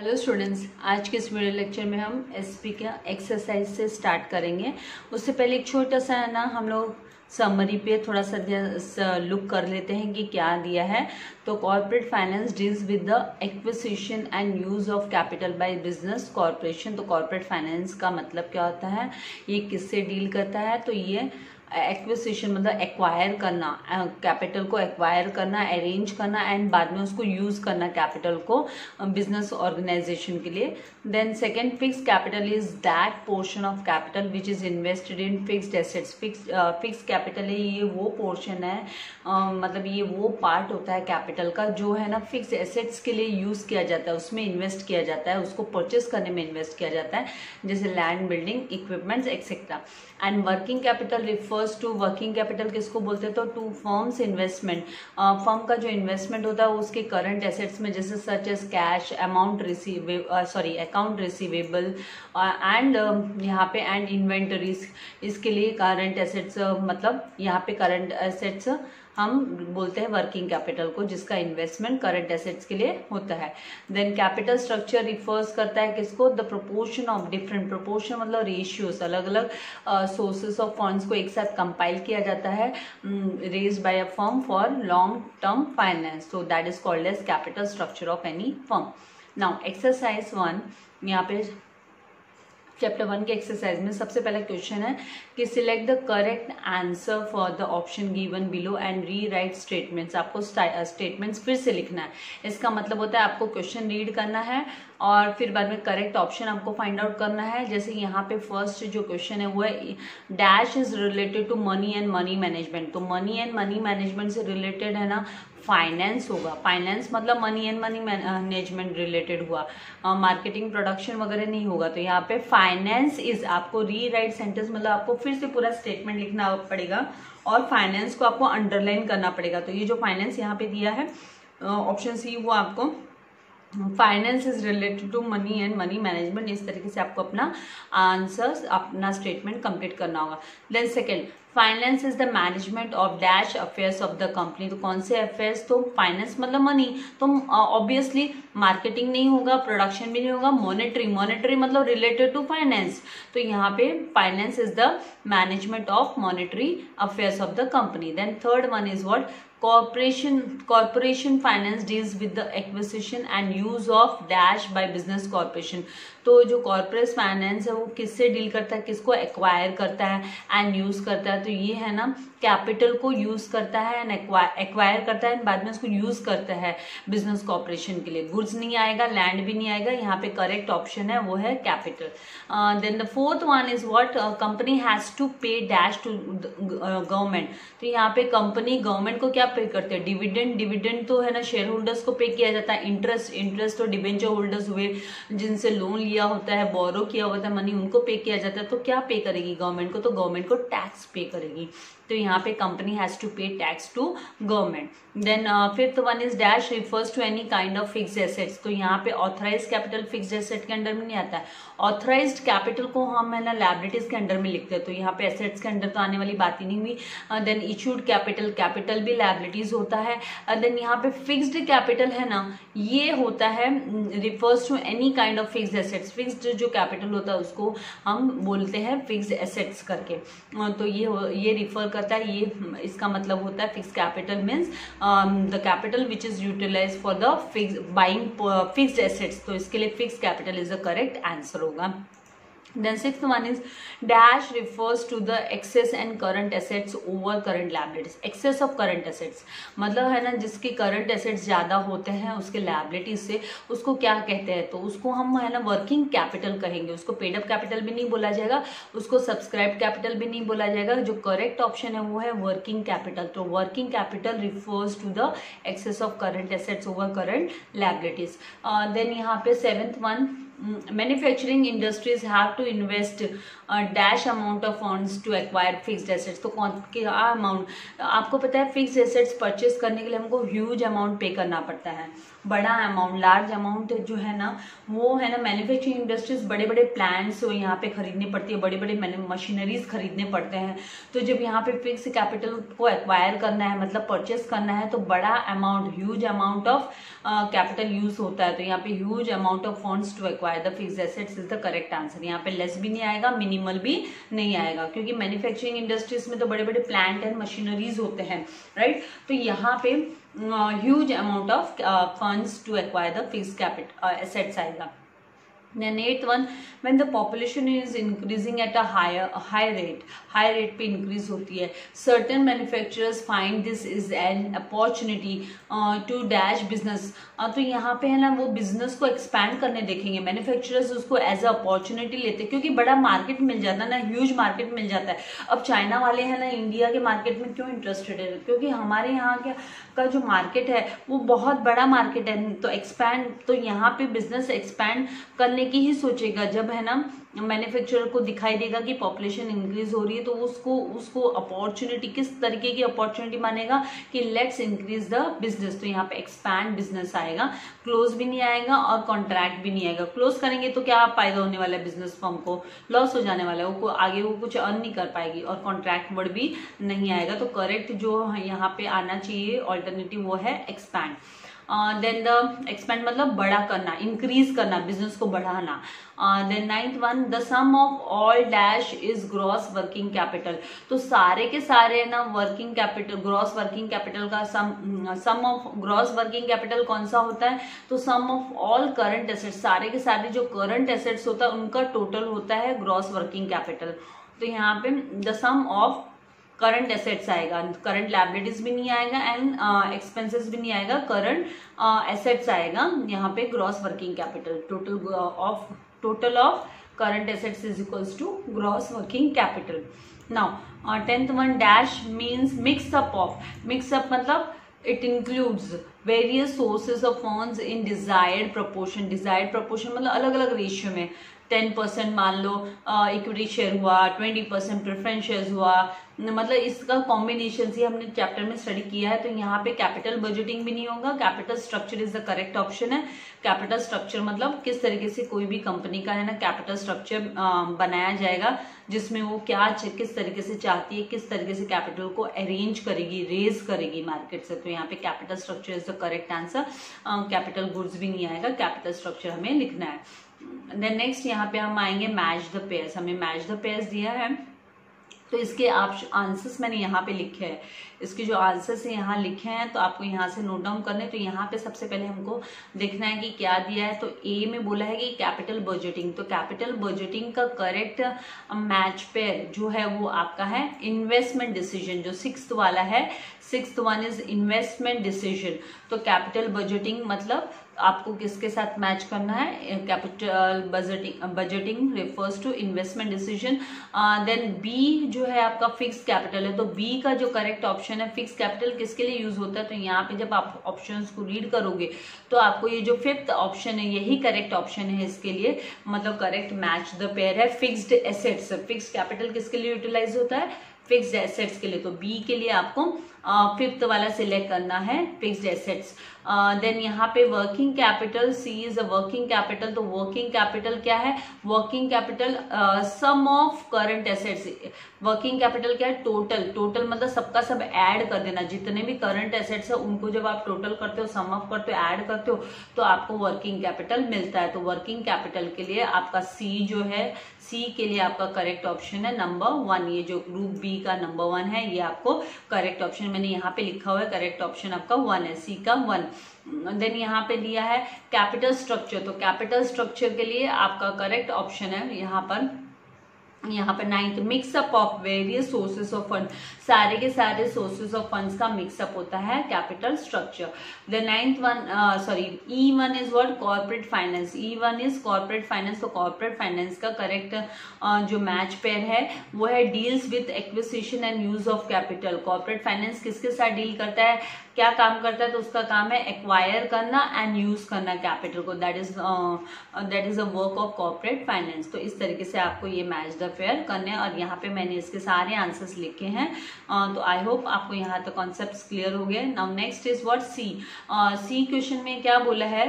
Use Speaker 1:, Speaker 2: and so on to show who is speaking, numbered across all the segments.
Speaker 1: Hello students, आज के इस वीडियो लेक्चर में हम एसपी का एक्सरसाइज से स्टार्ट करेंगे। उससे पहले एक छोटा सा है ना, हम लोग समरी पे थोड़ा सा लुक कर लेते हैं कि क्या दिया है। तो corporate finance deals with the acquisition and use of capital by business corporation. तो कॉर्पोरेट फाइनेंस का मतलब क्या होता है, ये किससे डील करता है? तो ये एक्विजिशन मतलब एक्वायर करना, कैपिटल को एक्वायर करना, अरेंज करना एंड बाद में उसको यूज करना कैपिटल को बिजनेस ऑर्गेनाइजेशन के लिए। Then second, fix capital is that portion of capital which is invested in fixed assets. Fix capital है, ये वो पोर्शन है, मतलब ये वो पार्ट होता है कैपिटल का जो है ना फिक्स एसेट्स के लिए यूज किया जाता है, उसमें इन्वेस्ट किया जाता है, उसको परचेस करने में इन्वेस्ट किया जाता है, जैसे land, building, equipments etcetera. And working capital refers to, working capital किसको बोलते हैं? तो टू फर्म्स इन्वेस्टमेंट, फर्म का जो इन्वेस्टमेंट होता है उसके करंट एसेट्स में, जैसे such as cash, account receivable and यहाँ पे एंड इन्वेंटरीज, इसके लिए करंट एसेट्स, मतलब यहाँ पे करंट एसेट्स हम बोलते हैं वर्किंग कैपिटल को, जिसका इन्वेस्टमेंट करंट एसेट्स के लिए होता है। देन कैपिटल स्ट्रक्चर रिफर्स करता है किसको? The proportion of different, proportion मतलब रेशियोज, अलग अलग सोर्सेस ऑफ फंड्स को एक साथ कंपाइल किया जाता है, raised by a firm for long term finance. So that is called as capital structure of any firm. Now exercise 1, यहाँ पे चैप्टर 1 के एक्सरसाइज में सबसे पहला क्वेश्चन है कि select the correct answer for the option given below and re right statements. आपको statements फिर से लिखना है। इसका मतलब होता है आपको क्वेश्चन रीड करना है और फिर बाद में करेक्ट ऑप्शन आपको फाइंड आउट करना है। जैसे यहाँ पे फर्स्ट जो क्वेश्चन है वो है dash is related to money and money management. तो मनी एंड मनी मैनेजमेंट से रिलेटेड है ना फाइनेंस होगा। फाइनेंस मतलब money and money management related हुआ, मार्केटिंग प्रोडक्शन वगैरह नहीं होगा। तो यहाँ पे फाइनेंस इज, आपको री राइट सेंटेंस मतलब आपको फिर से पूरा स्टेटमेंट लिखना पड़ेगा और फाइनेंस को आपको अंडरलाइन करना पड़ेगा। तो ये जो फाइनेंस यहाँ पे दिया है ऑप्शन सी, वो आपको finance is related to money and money management, इस तरीके से आपको अपना आंसर, अपना स्टेटमेंट कंप्लीट करना होगा। Then second, finance is the management of dash affairs of the company. तो कौन से अफेयर्स? तो फाइनेंस मतलब मनी, तो ऑब्वियसली मार्केटिंग नहीं होगा, प्रोडक्शन भी नहीं होगा, मॉनेटरी, मॉनेटरी मतलब रिलेटेड टू फाइनेंस। तो यहाँ पे finance is the management of monetary affairs of the company. Then third one is what? Corporation finance deals with the acquisition and use of dash by business corporation. तो जो corporate finance है वो किससे deal करता है, किसको acquire करता है एंड यूज करता है? तो ये है ना कैपिटल को यूज करता है एंड एक्वायर करता है, बाद में उसको यूज करता है बिजनेस कॉर्पोरेशन के लिए। गुड्स नहीं आएगा, लैंड भी नहीं आएगा, यहाँ पे करेक्ट ऑप्शन है वो है capital. Then the fourth one is what? Company has to pay dash to government. तो यहाँ पे कंपनी गवर्नमेंट को क्या पे करते हैं? डिविडेंड। डिविडेंड तो है ना शेयर होल्डर्स को पे किया जाता है। इंटरेस्ट तो डिबेंचर होल्डर्स हुए, जिनसे लोन लिया होता है, बोरो किया होता है मनी, उनको पे किया जाता है। तो क्या पे करेगी गवर्नमेंट को? तो गवर्नमेंट को टैक्स पे करेगी। तो यहाँ पे company has to pay tax to government. Then fifth one is dash refers to any kind of fixed assets. तो यहाँ पे ऑथराइज्ड कैपिटल फिक्स्ड एसेट के अंडर में नहीं आता है। ऑथराइज्ड कैपिटल को हम है ना लायबिलिटीज के अंडर में लिखते हैं, तो यहाँ पे एसेट्स के अंडर तो आने वाली बात ही नहीं हुई। देन इशूड कैपिटल, कैपिटल भी लायबिलिटीज होता है। देन यहाँ पे फिक्स्ड कैपिटल है ना, ये होता है refers to any kind of fixed assets. Fixed जो कैपिटल होता है उसको हम बोलते हैं फिक्स्ड एसेट्स करके। तो ये रिफर करता है, ये इसका मतलब होता है fixed capital means the capital which is utilise for the buying fixed assets. तो इसके लिए fixed capital is the correct answer होगा। Then sixth one is dash refers to the excess and current assets over current liabilities. Excess of current assets मतलब है ना जिसकी current assets ज्यादा होते हैं उसके liabilities से, उसको क्या कहते हैं? तो उसको हम है ना वर्किंग कैपिटल कहेंगे। उसको पेड अप कैपिटल भी नहीं बोला जाएगा, उसको सब्सक्राइब कैपिटल भी नहीं बोला जाएगा। जो करेक्ट ऑप्शन है वो है वर्किंग कैपिटल। तो working capital refers to the excess of current assets over current liabilities. Then यहाँ पे seventh one, manufacturing industries have to invest dash amount of funds to acquire fixed assets. तो कौन क्या amount? आपको पता है fixed assets purchase करने के लिए हमको ह्यूज अमाउंट पे करना पड़ता है। बड़ा अमाउंट, लार्ज अमाउंट जो है ना वो है ना मैन्युफैक्चरिंग इंडस्ट्रीज बड़े बड़े प्लांट्स यहाँ पे खरीदनी पड़ती है, बड़े बड़े मशीनरीज खरीदने पड़ते हैं। तो जब यहाँ पे फिक्स कैपिटल को एक्वायर करना है मतलब परचेस करना है तो बड़ा amount, huge amount of capital use होता है। तो यहाँ पे huge amount of funds to acquire the fixed assets is the correct answer. यहाँ पे लेस भी नहीं आएगा, मिनिमल भी नहीं आएगा, क्योंकि मैन्युफैक्चरिंग इंडस्ट्रीज में तो बड़े बड़े प्लांट एंड मशीनरीज होते हैं, राइट। तो यहाँ पे huge amount of funds to acquire the fixed capital assets आएगा। Then 8th one, when the population is increasing at a high rate पे increase होती है, certain manufacturers find this is an opportunity to dash business। तो यहाँ पे है ना वो बिजनेस को एक्सपैंड करने देखेंगे, मैन्युफैक्चरर्स उसको एज अ अपॉर्चुनिटी लेते हैं, क्योंकि बड़ा मार्केट मिल जाता है ना, ह्यूज मार्केट मिल जाता है। अब चाइना वाले हैं ना इंडिया के मार्केट में क्यों इंटरेस्टेड है, क्योंकि हमारे यहाँ का जो मार्केट है वो बहुत बड़ा मार्केट है। तो एक्सपैंड, तो यहाँ पे बिजनेस एक्सपैंड करने की ही सोचेगा जब है ना मैन्युफैक्चरर को दिखाई देगा कि पॉपुलेशन इंक्रीज हो रही है, तो उसको अपॉर्चुनिटी, किस तरीके की अपॉर्चुनिटी मानेगा कि लेट्स इंक्रीज द बिजनेस। तो यहाँ पे एक्सपैंड बिजनेस आएगा, क्लोज भी नहीं आएगा और कॉन्ट्रैक्ट भी नहीं आएगा। क्लोज करेंगे तो क्या फायदा होने वाला है, बिजनेस फर्म को लॉस हो जाने वाला है, वो आगे वो कुछ अर्न नहीं कर पाएगी, और कॉन्ट्रैक्ट वर्ड भी नहीं आएगा। तो करेक्ट जो यहाँ पे आना चाहिए ऑल्टरनेटिव वो है एक्सपैंड। देन द एक्सपेंड मतलब बड़ा करना, इंक्रीज करना, बिजनेस को बढ़ाना। Then 9th one, the sum of all dash is gross working capital. तो सारे के सारे ना working capital, gross working capital का sum of gross working capital कौन सा होता है, तो sum of all current assets, सारे के सारे जो करंट एसेट्स होता है उनका टोटल होता है ग्रॉस वर्किंग कैपिटल। तो यहाँ पे the sum of current assets आएगा, करंट लायबिलिटीज भी नहीं आएगा एंड एक्सपेंसेस भी नहीं आएगा, करंट एसेट्स आएगा यहाँ पे gross working capital. Total of current assets is equals to gross working capital. Now 10th one, dash means mixup of, mixup मतलब it includes various sources of funds in desired proportion. Desired proportion मतलब अलग अलग ratio में, 10% मान लो equity share हुआ, 20% preference share हुआ, मतलब इसका कॉम्बिनेशन से हमने चैप्टर में स्टडी किया है। तो यहाँ पे कैपिटल बजटिंग भी नहीं होगा, capital structure is the correct option है। कैपिटल स्ट्रक्चर मतलब किस तरीके से कोई भी कंपनी का है ना कैपिटल स्ट्रक्चर बनाया जाएगा, जिसमें वो क्या किस तरीके से चाहती है, किस तरीके से कैपिटल को अरेंज करेगी, रेज करेगी मार्केट से। तो यहाँ पे capital structure is the correct answer. Capital goods भी नहीं आएगा, कैपिटल स्ट्रक्चर हमें लिखना है। देन नेक्स्ट यहाँ पे हम आएंगे मैच द पेयर्स। हमें मैच द पेयर्स दिया है, तो इसके आंसर्स मैंने यहाँ पे लिखे हैं, इसके जो आंसर्स यहाँ लिखे हैं तो आपको यहाँ से नोट डाउन करने। तो यहाँ पे सबसे पहले हमको देखना है कि क्या दिया है। तो ए में बोला है कि कैपिटल बजटिंग, तो कैपिटल बजटिंग का करेक्ट मैच पेयर जो है वो आपका है इन्वेस्टमेंट डिसीजन। जो 6th वाला है, 6th one is investment decision. तो कैपिटल बजटिंग मतलब आपको किसके साथ मैच करना है, capital budgeting refers to investment decision. Then B जो है आपका फिक्स कैपिटल है, तो बी का जो करेक्ट ऑप्शन है, फिक्स कैपिटल किसके लिए यूज होता है। तो यहाँ पे जब आप ऑप्शंस को रीड करोगे तो आपको ये जो 5th ऑप्शन है यही करेक्ट ऑप्शन है इसके लिए, मतलब करेक्ट मैच द पेयर है फिक्स्ड एसेट्स। फिक्स कैपिटल किसके लिए यूटिलाइज होता है, फिक्स्ड एसेट्स के लिए। तो बी के लिए आपको 5th वाला सिलेक्ट करना है, फिक्स्ड एसेट्स। देन यहाँ पे working capital, C is a working capital. तो वर्किंग कैपिटल क्या है, working capital sum of current assets. Working capital क्या है, टोटल मतलब सबका सब ऐड कर देना, जितने भी करंट एसेट्स है उनको जब आप टोटल करते हो, सम ऑफ करते हो, ऐड करते हो तो आपको वर्किंग कैपिटल मिलता है। तो वर्किंग कैपिटल के लिए आपका सी जो है, सी के लिए आपका करेक्ट ऑप्शन है नंबर 1। ये जो ग्रुप बी का नंबर 1 है ये आपको करेक्ट ऑप्शन, मैंने यहाँ पे लिखा हुआ है, करेक्ट ऑप्शन आपका 1 है, सी का 1। देन यहाँ पे दिया है कैपिटल स्ट्रक्चर। तो कैपिटल स्ट्रक्चर के लिए आपका करेक्ट ऑप्शन है यहाँ पर 9th, mixup of various sources of fund. सारे के सारे सोर्सेस ऑफ फंड्स का मिक्सअप होता है capital structure. The 9th one, E1 is what, corporate finance. E1 is corporate finance. तो कॉर्पोरेट फाइनेंस का करेक्ट जो मैच पेयर है वो है deals with acquisition and use of capital. Corporate finance किसके साथ डील करता है, क्या काम करता है, तो उसका काम है एक्वायर करना एंड यूज करना कैपिटल को। That is a work of corporate finance. तो इस तरीके से आपको ये मैच द अफेयर करने, और यहाँ पे मैंने इसके सारे आंसर्स लिखे हैं। तो आई होप आपको यहाँ तक कॉन्सेप्ट्स क्लियर हो गए। Now next is what C question में क्या बोला है,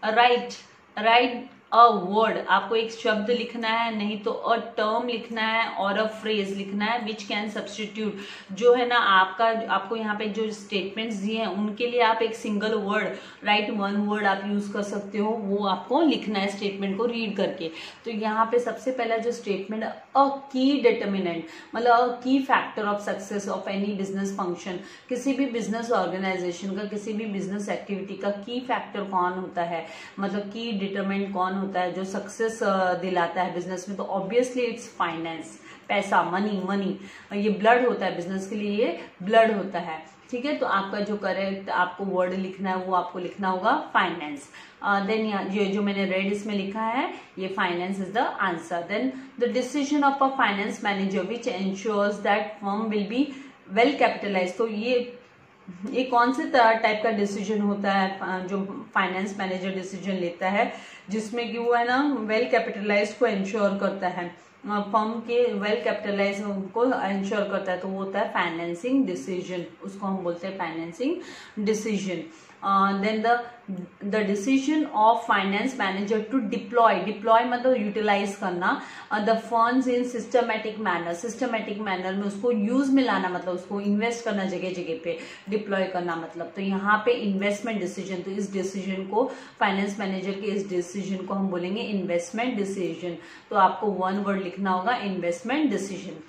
Speaker 1: राइट अ वर्ड, आपको एक शब्द लिखना है, नहीं तो अ टर्म लिखना है और अ फ्रेज लिखना है विच कैन सब्सटीट्यूट, जो है ना आपको यहाँ पे जो स्टेटमेंट्स दिए हैं उनके लिए आप एक single word right one word आप यूज कर सकते हो, वो आपको लिखना है स्टेटमेंट को रीड करके। तो यहाँ पे सबसे पहला जो स्टेटमेंट, अ की डिटर्मिनेंट मतलब अ की factor of success of any business function, किसी भी बिजनेस ऑर्गेनाइजेशन का, किसी भी बिजनेस एक्टिविटी का की फैक्टर कौन होता है, मतलब की डिटरमिनेंट कौन होता है जो सक्सेस दिलाता है बिजनेस में, तो ऑब्वियसली इट्स फाइनेंस, पैसा, मनी, ये ब्लड होता है बिजनेस के लिए, ये ब्लड होता है। ठीक है, तो आपका जो करेक्ट आपको वर्ड लिखना है वो आपको लिखना होगा फाइनेंस। देन ये जो मैंने रेड इसमें लिखा है ये finance is the answer. Then the decision of a finance manager which ensures that firm will be well capitalise, तो ये कौन से टाइप का डिसीजन होता है जो फाइनेंस मैनेजर डिसीजन लेता है, जिसमें कि वो है ना वेल कैपिटलाइज को इंश्योर करता है, फर्म के वेल कैपिटलाइज को इंश्योर करता है, तो वो होता है फाइनेंसिंग डिसीजन, उसको हम बोलते हैं financing decision. Then the decision of finance manager to deploy मतलब यूटिलाइज करना the funds in systematic manner में उसको यूज में लाना, मतलब उसको इन्वेस्ट करना जगह जगह पे, डिप्लॉय करना मतलब, तो यहाँ पे इन्वेस्टमेंट डिसीजन, तो इस डिसीजन को फाइनेंस मैनेजर के इस डिसीजन को हम बोलेंगे इन्वेस्टमेंट डिसीजन। तो आपको वन वर्ड लिखना होगा इन्वेस्टमेंट डिसीजन।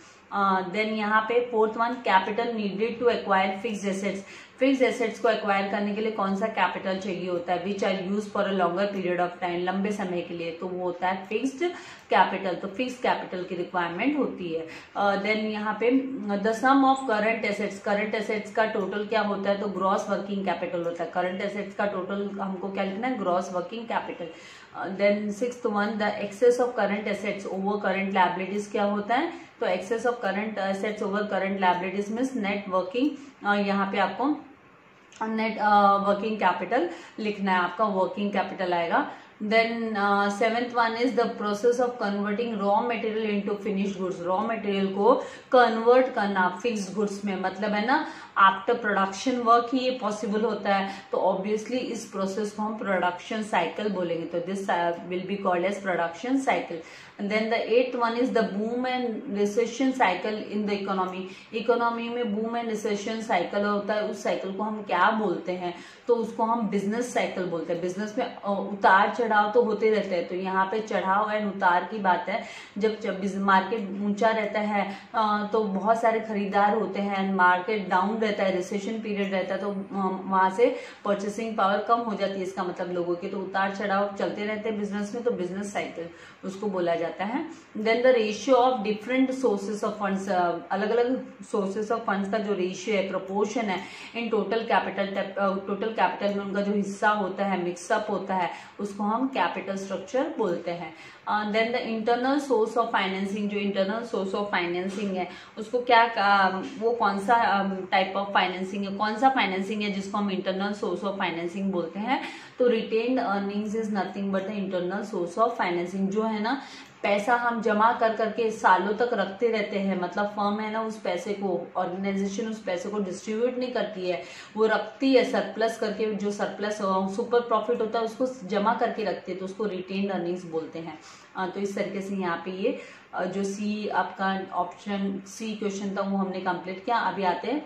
Speaker 1: देन यहाँ पे fourth one, capital needed to acquire fixed assets, fixed assets को एक्वायर करने के लिए कौन सा कैपिटल चाहिए होता है, which are use for a longer period of time, लंबे समय के लिए, तो वो होता है फिक्स्ड कैपिटल, तो फिक्स्ड कैपिटल की रिक्वायरमेंट होती है। देन यहाँ पे the sum of current assets का टोटल क्या होता है, तो ग्रॉस वर्किंग कैपिटल होता है, करंट एसेट्स का टोटल हमको क्या लिखना है, gross working capital. Then sixth one, the excess of current assets over current liabilities क्या होता है, तो excess of current assets over current liabilities means net working, यहाँ पे आपको नेट वर्किंग कैपिटल लिखना है, आपका वर्किंग कैपिटल आएगा। Then seventh one is the process of converting raw material into finished goods, raw material को कन्वर्ट करना fixed goods में, मतलब है ना आफ्टर प्रोडक्शन वर्क ही ये पॉसिबल होता है, तो ऑब्वियसली इस प्रोसेस को हम प्रोडक्शन साइकिल बोलेंगे, तो this will be called as production cycle. Then the eighth one is the boom and recession cycle in the economy में बूम एंड रिसेशन साइकिल होता है, उस साइकिल को हम क्या बोलते हैं, तो उसको हम बिजनेस साइकिल बोलते हैं। बिजनेस में उतार चढ़ाव तो होते रहते हैं, तो यहाँ पे चढ़ाव एंड उतार की बात है, जब मार्केट ऊंचा रहता है तो बहुत सारे खरीदार होते हैं, मार्केट डाउन रहता है, रिसेशन पीरियड रहता है, तो वहां से परचेसिंग पावर कम हो जाती है, इसका मतलब लोगों के, तो उतार चढ़ाव चलते रहते हैं बिजनेस में, तो बिजनेस साइकिल उसको बोला जाता है। Then the ratio of different sources of funds, अलग अलग सोर्सेस ऑफ फंड्स का जो रेशियो है, प्रोपोर्शन है इन टोटल कैपिटल में उनका जो हिस्सा होता है, मिक्सअप होता है, उसको हम कैपिटल स्ट्रक्चर बोलते हैं। Then the internal source of financing, जो इंटरनल सोर्स ऑफ फाइनेंसिंग है उसको क्या वो कौन सा टाइप ऑफ फाइनेंसिंग है, कौन सा फाइनेंसिंग है जिसको हम इंटरनल सोर्स ऑफ फाइनेंसिंग बोलते हैं, तो retained earnings is nothing but the internal source of financing, जो है ना पैसा हम जमा कर करके सालों तक रखते रहते हैं, मतलब फर्म है ना उस पैसे को, ऑर्गेनाइजेशन उस पैसे को डिस्ट्रीब्यूट नहीं करती है, वो रखती है सरप्लस करके, जो सरप्लस सुपर प्रॉफिट होता है उसको जमा करके रखती है, तो उसको रिटेन्ड अर्निंग्स बोलते हैं। तो इस तरीके से यहाँ पे ये जो सी आपका ऑप्शन सी क्वेश्चन था वो हमने कंप्लीट किया। अभी आते हैं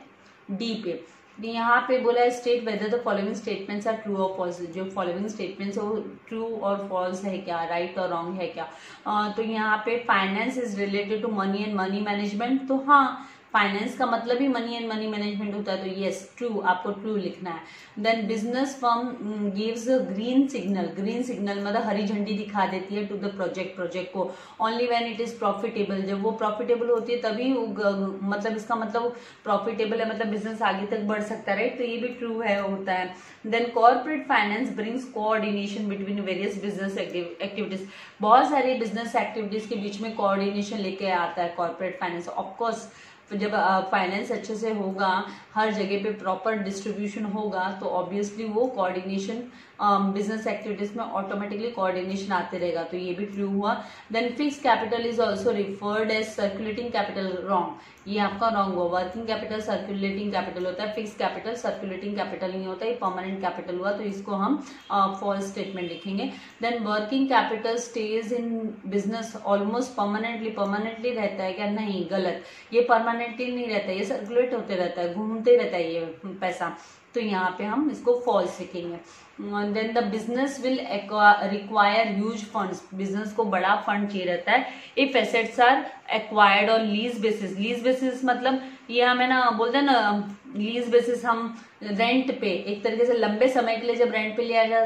Speaker 1: डी पे। यहाँ पे बोला है state whether the following statements are true और फॉल्स, जो फॉलोइंग स्टेटमेंट्स है वो ट्रू और फॉल्स है क्या, राइट और रॉन्ग है क्या। तो यहाँ पे finance is related to money and money management, तो हाँ फाइनेंस का मतलब ही मनी एंड मनी मैनेजमेंट होता है, तो यस ट्रू, आपको ट्रू लिखना है। Then business firm gives green signal मतलब हरी झंडी दिखा देती है टू द प्रोजेक्ट को, only when it is profitable, जब वो प्रॉफिटेबल होती है तभी मतलब इसका मतलब प्रॉफिटेबल है, मतलब बिजनेस आगे तक बढ़ सकता है, राइट, तो ये भी ट्रू है होता है। Then corporate finance brings coordination between various business activities, बहुत सारी बिजनेस एक्टिविटीज के बीच में कोऑर्डिनेशन लेके आता है कॉर्पोरेट फाइनेंस। ऑफकोर्स जब फाइनेंस अच्छे से होगा, हर जगह पे प्रॉपर डिस्ट्रीब्यूशन होगा, तो ऑब्वियसली वो कोऑर्डिनेशन बिजनेस एक्टिविटीज में ऑटोमेटिकली कोऑर्डिनेशन आते रहेगा, तो ये भी ट्रू हुआ। Then fix capital is also referred as circulating capital, wrong, ये आपका रॉन्ग हुआ। वर्किंग कैपिटल सर्कुलेटिंग कैपिटल होता है, फिक्स कैपिटल सर्कुलेटिंग कैपिटल नहीं होता, ये परमानेंट कैपिटल हुआ, तो इसको हम फॉल्स स्टेटमेंट लिखेंगे। Then working capital stays in business almost permanently रहता है क्या, नहीं, गलत, ये परमानेंटली नहीं रहता है, ये सर्कुलेट होते रहता है, घूमते रहता है ये पैसा, तो यहाँ पे हम इसको फॉल्स लिखेंगे। Then the business will require huge funds, business को बड़ा फंड चाहिए रहता है if assets are acquired on lease basis. Lease basis मतलब ये हमें ना बोलते हैं ना, लीज बेसिस हम रेंट पे एक तरीके से लंबे समय के लिए जब रेंट पे लिया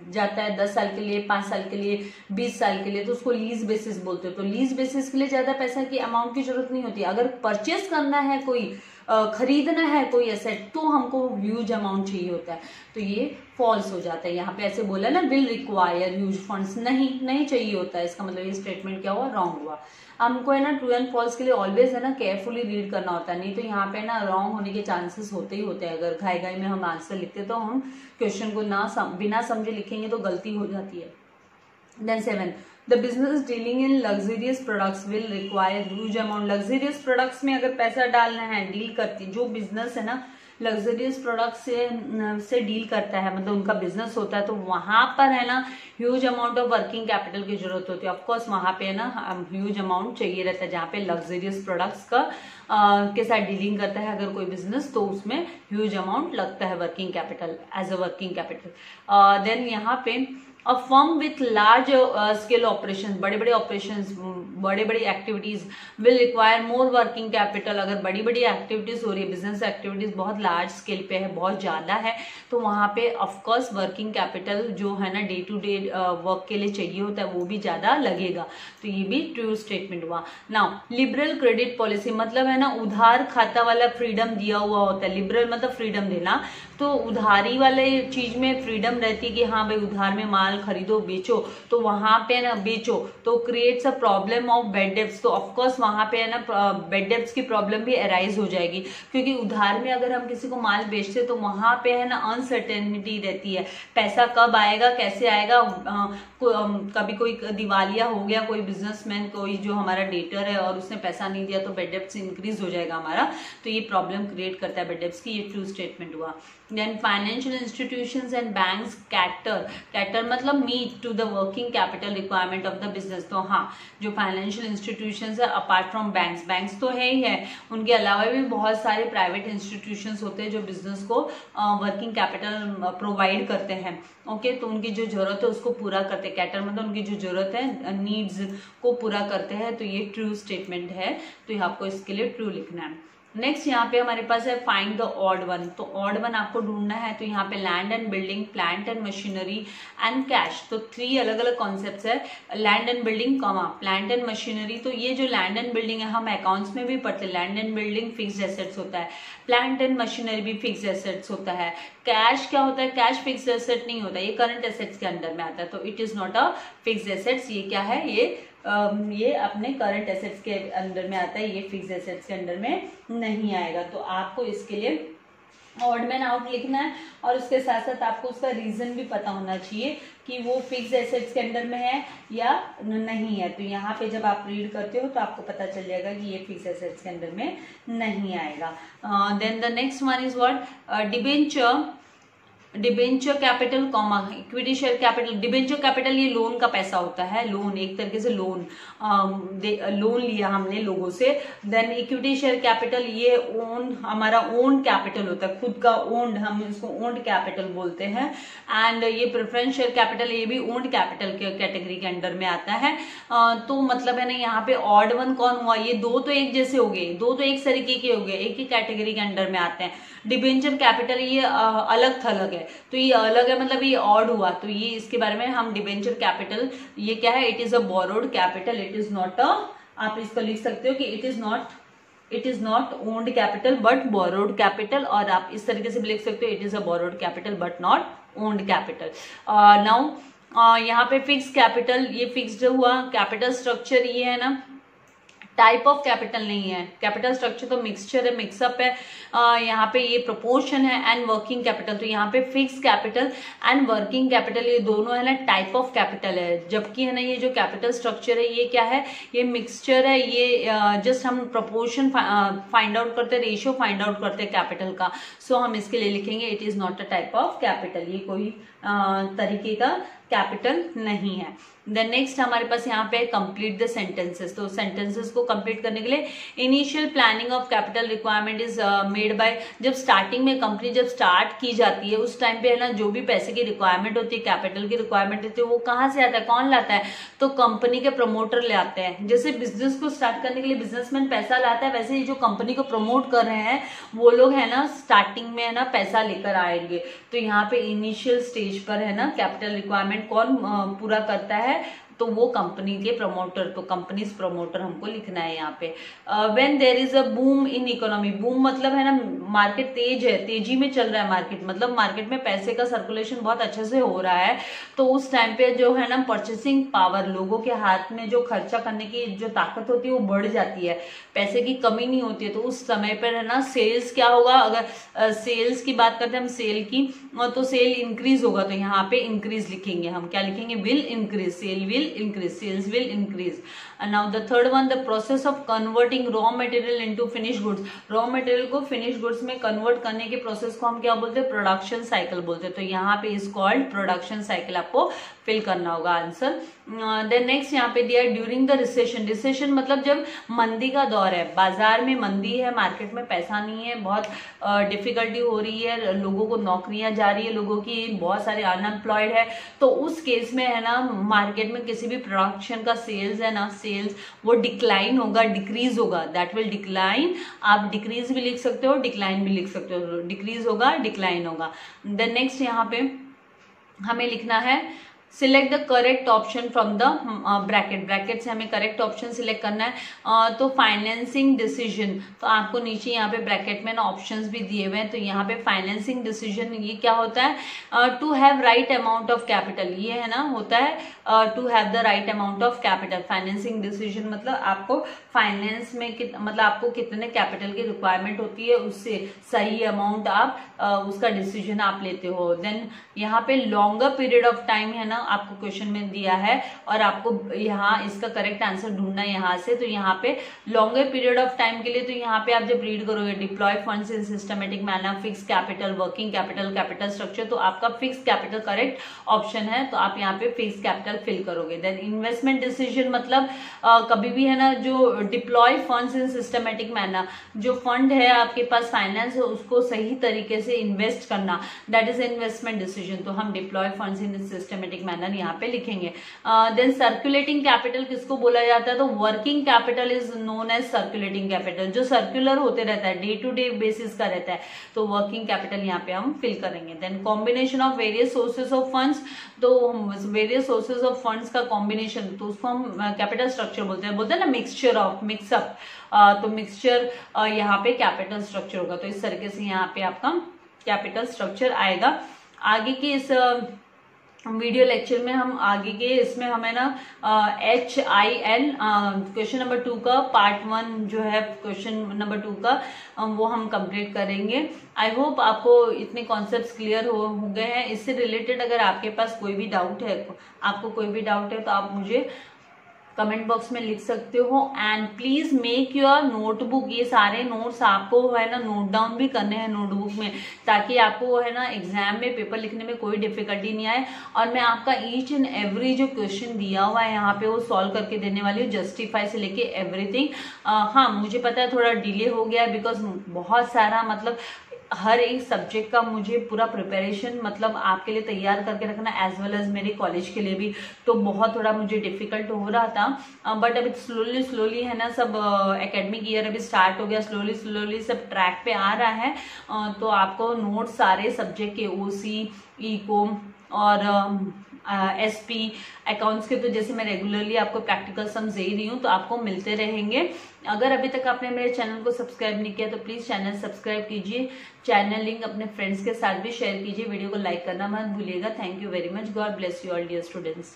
Speaker 1: जाता है 10 साल के लिए, 5 साल के लिए, 20 साल के लिए, तो उसको लीज बेसिस बोलते हो। तो लीज बेसिस के लिए ज्यादा पैसा की अमाउंट की जरूरत नहीं होती। अगर परचेस करना है कोई, खरीदना है कोई एसेट, तो हमको ह्यूज अमाउंट चाहिए होता है, तो ये फॉल्स हो जाता है। यहाँ पे ऐसे बोला ना, विल रिक्वायर ह्यूज फंड्स, नहीं चाहिए होता है, इसका मतलब ये स्टेटमेंट क्या हुआ, रॉन्ग हुआ। हमको है ना ट्रू एंड फॉल्स के लिए ऑलवेज है ना केयरफुली रीड करना होता है, नहीं तो यहाँ पे ना रॉन्ग होने के चांसेस होते ही होते हैं। अगर घाई में हम आंसर लिखते तो हम क्वेश्चन को बिना समझे लिखेंगे तो गलती हो जाती है। Then 7, the business dealing in luxurious products will require huge amount. Luxurious products में अगर पैसा डालना है, डील करती, जो बिजनेस है ना लग्जरियस प्रोडक्ट से डील करता है, मतलब उनका बिजनेस होता है, तो वहां पर है ना huge amount of working capital की जरूरत होती है। ऑफकोर्स वहां पे है ना ह्यूज अमाउंट चाहिए रहता है, जहाँ पे लग्जरियस प्रोडक्ट्स का के साथ डीलिंग करता है अगर कोई बिजनेस, तो उसमें ह्यूज अमाउंट लगता है working capital, as a working capital. Then यहाँ पे a firm with large scale operation, बड़े ऑपरेशंस, बड़ी activities will require more working capital. अगर बड़ी एक्टिविटीज हो रही है, बिजनेस एक्टिविटीज बहुत लार्ज स्केल पे है, बहुत ज्यादा है, तो वहां पे ऑफकोर्स वर्किंग कैपिटल जो है ना डे टू डे वर्क के लिए चाहिए होता है, वो भी ज्यादा लगेगा, तो ये भी ट्रू स्टेटमेंट हुआ। नाउ लिबरल क्रेडिट पॉलिसी मतलब है ना उधार खाता वाला फ्रीडम दिया हुआ होता है। लिबरल मतलब फ्रीडम देना, तो उधारी वाले चीज में फ्रीडम रहती है कि हाँ भाई उधार में माल खरीदो बेचो, तो वहां पे ना बेचो तो creates a problem of bed debts, तो ऑफकोर्स वहां पे है ना बेड डेब्ट्स की प्रॉब्लम भी अराइज हो जाएगी, क्योंकि उधार में अगर हम किसी को माल बेचते तो वहां पे है ना अनसर्टेनिटी रहती है, पैसा कब आएगा, कैसे आएगा, कभी कोई दिवालिया हो गया कोई बिजनेसमैन, कोई जो हमारा डेटर है और उसने पैसा नहीं दिया तो बेड डेब्ट्स इंक्रीज हो जाएगा हमारा, तो ये प्रॉब्लम क्रिएट करता है बेड डेब्ट्स की, ये ट्रू स्टेटमेंट हुआ। Then financial institutions and banks cater मतलब meet to the working capital requirement of the business. तो हाँ, जो फाइनेंशियल इंस्टीट्यूशंस है अपार्ट फ्रॉम बैंक्स तो है ही है, उनके अलावा भी बहुत सारे प्राइवेट इंस्टीट्यूशंस होते हैं जो बिजनेस को वर्किंग कैपिटल प्रोवाइड करते हैं। ओके, तो उनकी जो जरूरत है उसको पूरा करते हैं, कैटर मतलब उनकी जो जरूरत है नीड्स को पूरा करते हैं, तो ये ट्रू स्टेटमेंट है, तो ये आपको इसके लिए ट्रू लिखना है। नेक्स्ट यहाँ पे हमारे पास है फाइंड द ऑड वन, तो ऑड वन आपको ढूंढना है, तो यहाँ पे land and building, plant and machinery and cash, तो 3 अलग अलग कॉन्सेप्ट्स है, land and building comma plant and machinery. तो ये जो लैंड एंड बिल्डिंग है हम अकाउंट्स में भी पढ़ते हैं, land and building fixed assets होता है, प्लांट एंड मशीनरी भी फिक्स्ड एसेट्स होता है। कैश क्या होता है, कैश फिक्स्ड एसेट नहीं होता, ये करंट एसेट्स के अंडर में आता है, तो it is not a fixed assets, ये क्या है, ये अपने करंट एसेट्स के अंडर में आता है, ये फिक्स्ड एसेट्स के अंडर में नहीं आएगा। तो आपको इसके लिए ऑड मैन आउट लिखना है और उसके साथ साथ आपको उसका रीजन भी पता होना चाहिए कि वो फिक्स्ड एसेट्स के अंडर में है या नहीं है। तो यहाँ पे जब आप रीड करते हो तो आपको पता चल जाएगा कि ये फिक्स्ड एसेट्स के अंडर में नहीं आएगा। Then the next one is what, debenture capital comma equity share capital. Debenture capital ये लोन का पैसा होता है, लोन एक तरीके से लोन लिया हमने लोगों से। देन इक्विटी शेयर कैपिटल ये हमारा ओन कैपिटल होता है, खुद का ओन्ड, हम इसको ओन्ड कैपिटल बोलते हैं। एंड ये प्रेफरेंस शेयर कैपिटल ये भी ओन्ड कैपिटल के कैटेगरी के अंडर में आता है। तो मतलब है ना यहाँ पे ऑड वन कौन हुआ, ये दो तो एक जैसे हो गए, दो तो एक तरीके के हो गए, एक ही कैटेगरी के अंडर में आते हैं। डिबेंचर कैपिटल ये अलग थलग है, तो ये अलग है मतलब ये ऑड हुआ, तो ये इसके बारे में हम डिबेंचर कैपिटल ये क्या है, it is a borrowed capital, it is not a, आप इसको लिख सकते हो कि it is not owned capital but borrowed capital, और आप इस तरीके से भी लिख सकते हो it is a borrowed capital but not owned capital. Now यहाँ पे फिक्स कैपिटल, ये फिक्स्ड हुआ, कैपिटल स्ट्रक्चर ये है ना टाइप ऑफ कैपिटल नहीं है। कैपिटल स्ट्रक्चर तो मिक्सचर है, मिक्सअप है। यहाँ पे ये प्रोपोर्शन है एंड वर्किंग कैपिटल, तो यहाँ पे fix capital and working capital ये दोनों है ना टाइप ऑफ कैपिटल है। जबकि है ना ये जो कैपिटल स्ट्रक्चर है ये क्या है, ये मिक्सचर है। ये जस्ट हम प्रोपोर्शन फाइंड आउट करते हैं, रेशियो फाइंड आउट करते हैं कैपिटल का। सो हम इसके लिए लिखेंगे it is not a type of capital, ये कोई तरीके का कैपिटल नहीं है। देन नेक्स्ट हमारे पास यहाँ पे कंप्लीट द सेंटेंसेस। तो सेंटेंसेस को कंप्लीट करने के लिए initial planning of capital requirement is made by, जब स्टार्टिंग में कंपनी जब स्टार्ट की जाती है उस टाइम पे है ना जो भी पैसे की रिक्वायरमेंट होती है, कैपिटल की रिक्वायरमेंट होती है, वो कहाँ से आता है, कौन लाता है, तो कंपनी के प्रमोटर ले आते हैं। जैसे बिजनेस को स्टार्ट करने के लिए बिजनेसमैन पैसा लाता है, वैसे ही जो कंपनी को प्रमोट कर रहे हैं वो लोग है ना स्टार्टिंग में है ना पैसा लेकर आएंगे। तो यहाँ पे इनिशियल स्टेज पर है ना कैपिटल रिक्वायरमेंट कौन पूरा करता है, तो वो कंपनी के प्रमोटर, तो कंपनीज प्रमोटर हमको लिखना है यहाँ पे। When there is a boom in economy, boom मतलब है ना मार्केट तेज है, तेजी में चल रहा है मार्केट, मतलब मार्केट में पैसे का सर्कुलेशन बहुत अच्छे से हो रहा है। तो उस टाइम पे जो है ना परचेसिंग पावर, लोगों के हाथ में जो खर्चा करने की जो ताकत होती है वो बढ़ जाती है, पैसे की कमी नहीं होती है। तो उस समय पर है ना सेल्स क्या होगा, अगर सेल्स की बात करते हैं हम सेल की, तो सेल इंक्रीज होगा। तो यहाँ पे इंक्रीज लिखेंगे हम, क्या लिखेंगे, will increase, sale will increase, sales will increase. And now the third one, the process of converting raw material into finished goods, raw material को finished goods में convert करने के process को हम क्या बोलते हैं, प्रोडक्शन साइकिल बोलते हैं। तो यहाँ पे is called प्रोडक्शन साइकिल, आपको फिल करना होगा आंसर। देन नेक्स्ट यहाँ पे दिया ड्यूरिंग द रिसेशन, रिसेशन मतलब जब मंदी का दौर है, बाजार में मंदी है, मार्केट में पैसा नहीं है, बहुत डिफिकल्टी हो रही है, लोगों को नौकरियां जा रही है, लोगों की बहुत सारे अनएम्प्लॉयड है, तो उस केस में है ना मार्केट में किसी भी प्रोडक्शन का सेल्स है ना, सेल्स वो डिक्लाइन होगा, डिक्रीज होगा, दैट विल डिक्लाइन। आप डिक्रीज भी लिख सकते हो, डिक्लाइन भी लिख सकते हो, डिक्रीज होगा, डिक्लाइन होगा। देन नेक्स्ट यहाँ पे हमें लिखना है select the correct option from the bracket, bracket से हमें करेक्ट ऑप्शन सिलेक्ट करना है। तो फाइनेंसिंग डिसीजन, तो आपको नीचे यहाँ पे ब्रैकेट में ना ऑप्शंस भी दिए हुए हैं। तो यहाँ पे फाइनेंसिंग डिसीजन ये क्या होता है, to have right amount of capital, ये है ना होता है to have the right amount of capital. Financing decision मतलब आपको फाइनेंस में मतलब आपको कितने कैपिटल की रिक्वायरमेंट होती है, उससे सही अमाउंट आप उसका डिसीजन आप लेते हो। देन यहाँ पे लॉन्गर पीरियड ऑफ टाइम है ना आपको क्वेश्चन में दिया है, और आपको यहाँ इसका करेक्ट आंसर ढूंढना है यहाँ से। तो यहाँ पे लॉन्गर पीरियड ऑफ टाइम के लिए, तो यहाँ पे आप जब रीड करोगे deploy funds in systematic manner, fix capital, working capital, capital structure, तो आपका फिक्स कैपिटल करेक्ट ऑप्शन है, तो आप यहाँ पे फिक्स कैपिटल फिल करोगे। देन इन्वेस्टमेंट डिसीजन मतलब कभी भी है ना जो deploy funds in systematic manner, जो फंड है आपके पास फाइनेंस है उसको सही तरीके से इन्वेस्ट करना, दैट इज इन्वेस्टमेंट डिसीजन। तो हम deploy funds in systematic manner यहाँ पे लिखेंगे। देन सर्कुलेटिंग कैपिटल किसको बोला जाता है, तो working capital is known as circulating capital, जो सर्कुलर होते रहता है, डे टू डे बेसिस का रहता है, तो वर्किंग कैपिटल यहाँ पे हम फिल करेंगे। Then combination of various sources of funds, तो वेरियस सोर्सेस ऑफ फंड्स का कॉम्बिनेशन, तो उसको हम कैपिटल स्ट्रक्चर बोलते हैं ना, मिक्सचर ऑफ, मिक्सअप, तो मिक्सचर यहाँ पे कैपिटल स्ट्रक्चर होगा। तो इस तरीके से यहाँ पे आपका कैपिटल स्ट्रक्चर आएगा। आगे की इस वीडियो लेक्चर में हम आगे के इसमें हमें ना HIN क्वेश्चन नंबर 2 का पार्ट 1 जो है क्वेश्चन नंबर 2 का वो हम कंप्लीट करेंगे। आई होप आपको इतने कॉन्सेप्ट्स क्लियर हो गए हैं। इससे रिलेटेड अगर आपके पास कोई भी डाउट है, आपको कोई भी डाउट है तो आप मुझे कमेंट बॉक्स में लिख सकते हो। And please make your notebook, ये सारे नोट्स आपको है ना नोट डाउन भी करने हैं नोटबुक में, ताकि आपको है ना एग्जाम में पेपर लिखने में कोई डिफिकल्टी नहीं आए। और मैं आपका ईच एंड एवरी जो क्वेश्चन दिया हुआ है यहाँ पे वो सॉल्व करके देने वाली हूँ, जस्टिफाई से लेके एवरीथिंग। हाँ मुझे पता है थोड़ा डिले हो गया बिकॉज बहुत सारा मतलब हर एक सब्जेक्ट का मुझे पूरा प्रिपरेशन मतलब आपके लिए तैयार करके रखना, एज वेल एज मेरे कॉलेज के लिए भी, तो बहुत थोड़ा मुझे डिफिकल्ट हो रहा था। बट अभी स्लोली है ना सब एकेडमिक ईयर अभी स्टार्ट हो गया, स्लोली सब ट्रैक पे आ रहा है। तो आपको नोट सारे सब्जेक्ट के OC, इको और SP अकाउंट्स के, तो जैसे मैं रेगुलरली आपको प्रैक्टिकल सम्स दे रही हूँ तो आपको मिलते रहेंगे। अगर अभी तक आपने मेरे चैनल को सब्सक्राइब नहीं किया तो प्लीज चैनल सब्सक्राइब कीजिए, चैनल लिंक अपने फ्रेंड्स के साथ भी शेयर कीजिए, वीडियो को लाइक करना मत भूलिएगा। Thank you very much, God bless you all dear students.